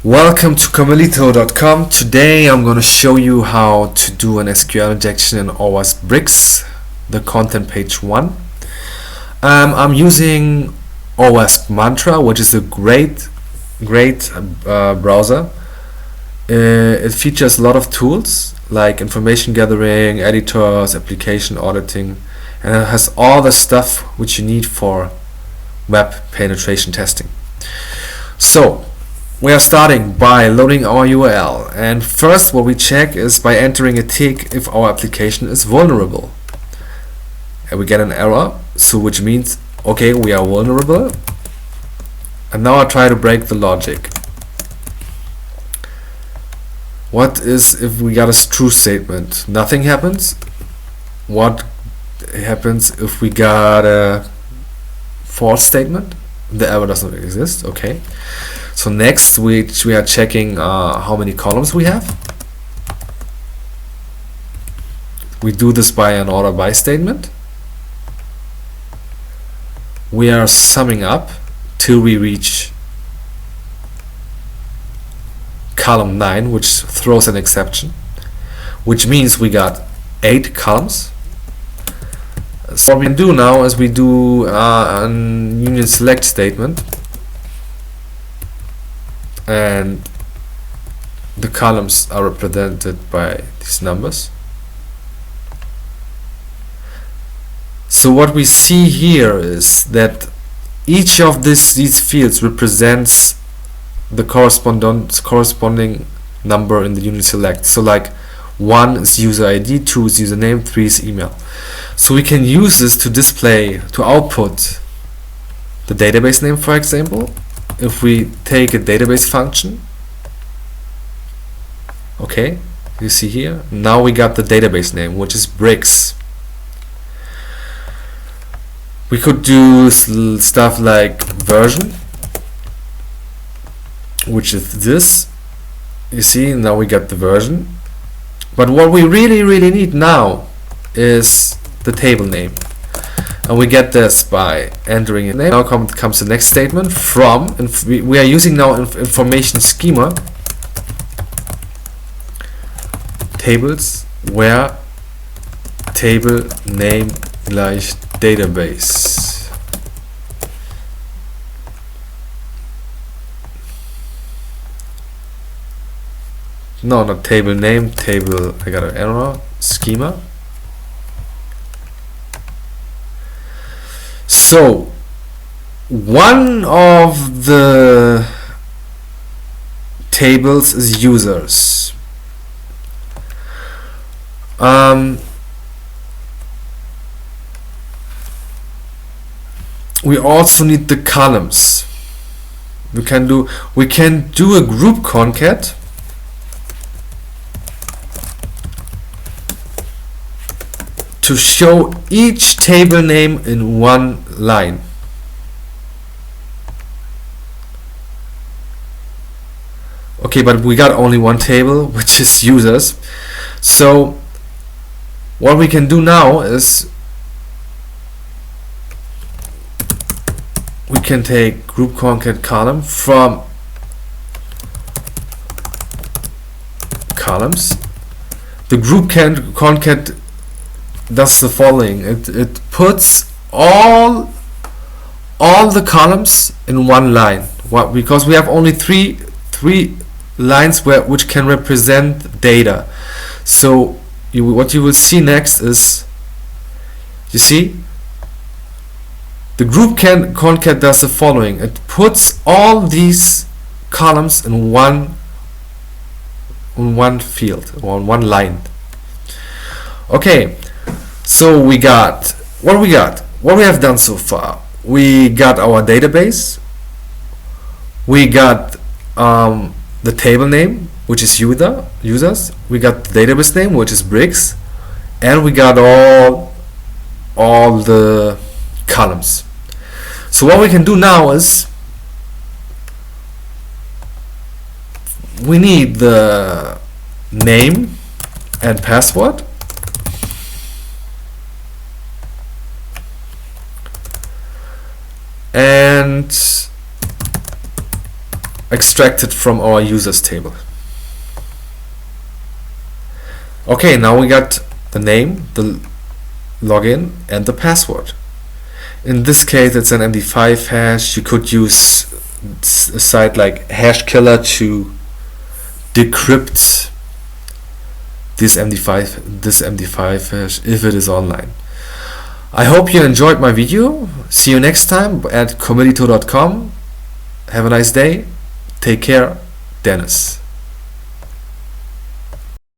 Welcome to Carmelito.com. Today I'm going to show you how to do an SQL injection in OWASP Bricks, the content page 1. I'm using OWASP Mantra, which is a great browser. It features a lot of tools like information gathering, editors, application auditing, and it has all the stuff which you need for web penetration testing. So we are starting by loading our URL, and first what we check is by entering a tick if our application is vulnerable, and we get an error, so which means okay, we are vulnerable. And now I try to break the logic. What is if we got a true statement? Nothing happens. What happens if we got a false statement? The error doesn't exist. Okay. So next we are checking how many columns we have. We do this by an order by statement. We are summing up till we reach column 9, which throws an exception, which means we got 8 columns. So what we can do now is we do an union select statement, and the columns are represented by these numbers. So what we see here is that each of these fields represents the corresponding number in the union select. So like 1 is user ID, 2 is username, 3 is email. So we can use this to output the database name, for example. If we take a database function, okay, you see here, now we got the database name, which is bricks. We could do stuff like version, which is this. You see, now we got the version. But what we really need now is the table name. And we get this by entering it. Now comes the next statement from, and we are using now information schema tables where table name gleich database. No, not table name, table, I got an error, schema. So one of the tables is users. We also need the columns. We can do a group concat to show each table name in one line. Okay, but we got only one table, which is users. So what we can do now is we can take group concat column from columns. The group concat does the following: it puts all the columns in one line. What? Because we have only three lines which can represent data. So what you will see next is, you see, the group concat does the following: it puts all these columns in one field, or one line. Okay. So we got what we have done so far. We got our database. We got the table name, which is users. We got the database name, which is bricks, and we got all the columns. So what we can do now is we need the name and password. And extracted from our users table. Okay, now we got the name, the login, and the password. In this case, it's an MD5 hash. You could use a site like HashKiller to decrypt this MD5 hash if it is online. I hope you enjoyed my video. See you next time at commodito.com. Have a nice day. Take care. Dennis.